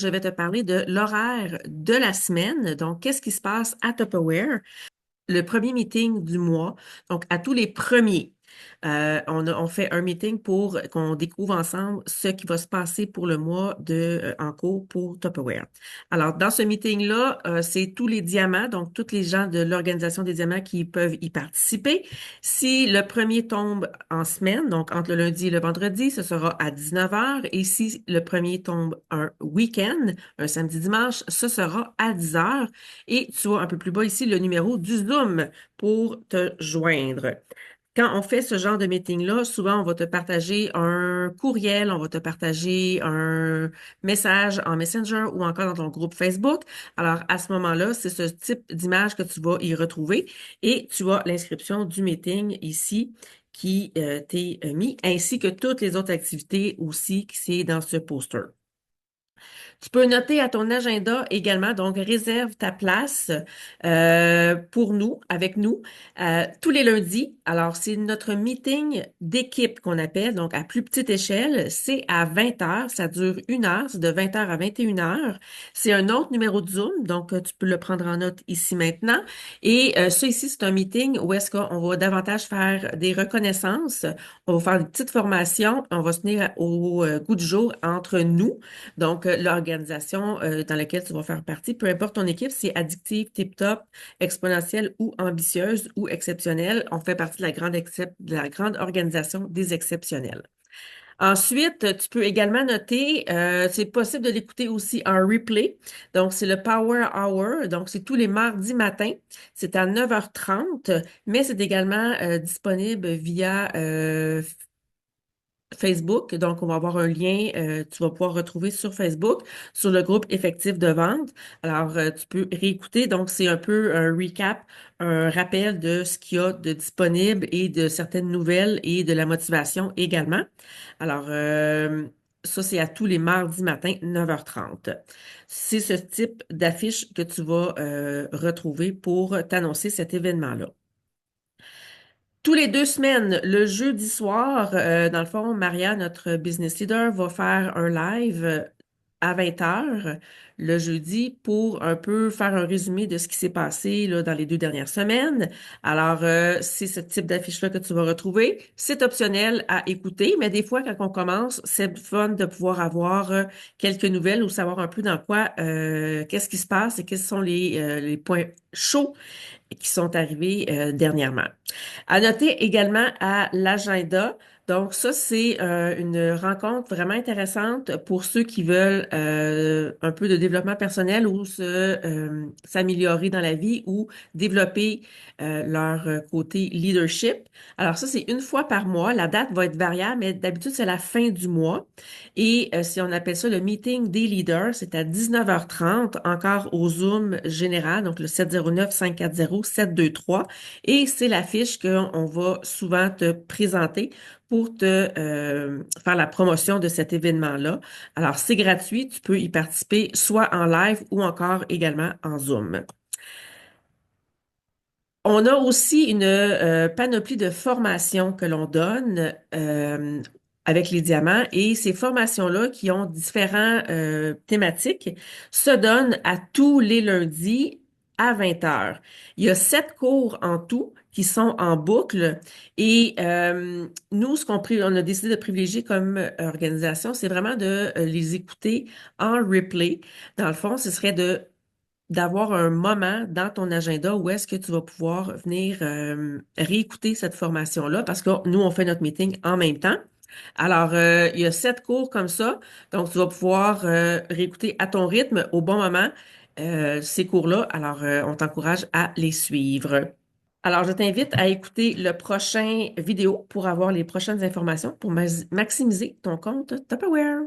Je vais te parler de l'horaire de la semaine. Donc, qu'est-ce qui se passe à Tupperware? Le premier meeting du mois, donc à tous les premiers. On fait un meeting pour qu'on découvre ensemble ce qui va se passer pour le mois en cours pour Tupperware. Alors, dans ce meeting-là, c'est tous les diamants, donc tous les gens de l'Organisation des diamants qui peuvent y participer. Si le premier tombe en semaine, donc entre le lundi et le vendredi, ce sera à 19 heures. Et si le premier tombe un week-end, un samedi-dimanche, ce sera à 10 heures. Et tu vois un peu plus bas ici le numéro du Zoom pour te joindre. Quand on fait ce genre de meeting-là, souvent on va te partager un courriel, on va te partager un message en Messenger ou encore dans ton groupe Facebook. Alors à ce moment-là, c'est ce type d'image que tu vas y retrouver et tu as l'inscription du meeting ici qui t'est mis, ainsi que toutes les autres activités aussi qui c'est dans ce poster. Tu peux noter à ton agenda également, donc réserve ta place pour nous, avec nous, tous les lundis. Alors, c'est notre meeting d'équipe qu'on appelle, donc à plus petite échelle. C'est à 20 heures, ça dure 1 heure, c'est de 20 heures à 21 heures. C'est un autre numéro de Zoom, donc tu peux le prendre en note ici maintenant. Et ça ici, c'est un meeting où est-ce qu'on va davantage faire des reconnaissances, on va faire des petites formations, on va se tenir au goût du jour entre nous. Donc, l'organisation dans laquelle tu vas faire partie, peu importe ton équipe, c'est addictive, tip-top, exponentielle ou ambitieuse ou exceptionnelle, on fait partie de de la grande organisation des exceptionnels. Ensuite, tu peux également noter, c'est possible de l'écouter aussi en replay. Donc, c'est le Power Hour. Donc, c'est tous les mardis matins. C'est à 9h30, mais c'est également disponible via Facebook. Donc, on va avoir un lien, tu vas pouvoir retrouver sur Facebook, sur le groupe effectif de vente. Alors, tu peux réécouter. Donc, c'est un peu un recap, un rappel de ce qu'il y a de disponible et de certaines nouvelles et de la motivation également. Alors, ça, c'est à tous les mardis matins, 9h30. C'est ce type d'affiche que tu vas retrouver pour t'annoncer cet événement-là. Tous les 2 semaines, le jeudi soir, dans le fond, Maria, notre business leader, va faire un live à 20 heures le jeudi pour un peu faire un résumé de ce qui s'est passé là, dans les 2 dernières semaines. Alors, c'est ce type d'affiche-là que tu vas retrouver. C'est optionnel à écouter, mais des fois, quand on commence, c'est fun de pouvoir avoir quelques nouvelles ou savoir un peu dans quoi, qu'est-ce qui se passe et quels sont les points chauds qui sont arrivés dernièrement. À noter également à l'agenda. Donc, ça, c'est une rencontre vraiment intéressante pour ceux qui veulent un peu de développement personnel ou s'améliorer dans la vie ou développer leur côté leadership. Alors, ça, c'est une fois par mois. La date va être variable, mais d'habitude, c'est la fin du mois. Et si on appelle ça le meeting des leaders, c'est à 19h30, encore au Zoom général, donc le 709-540-723. Et c'est l'affiche qu'on va souvent te présenter pour te faire la promotion de cet événement-là. Alors, c'est gratuit, tu peux y participer soit en live ou encore également en Zoom. On a aussi une panoplie de formations que l'on donne avec les diamants et ces formations-là qui ont différents thématiques se donnent à tous les lundis à 20 heures. Il y a 7 cours en tout qui sont en boucle et nous, on a décidé de privilégier comme organisation, c'est vraiment de les écouter en replay. Dans le fond, ce serait de d'avoir un moment dans ton agenda où est-ce que tu vas pouvoir venir réécouter cette formation-là parce que nous, on fait notre meeting en même temps. Alors, il y a 7 cours comme ça, donc tu vas pouvoir réécouter à ton rythme au bon moment ces cours-là. Alors, on t'encourage à les suivre. Alors, je t'invite à écouter le prochain vidéo pour avoir les prochaines informations pour maximiser ton compte Tupperware.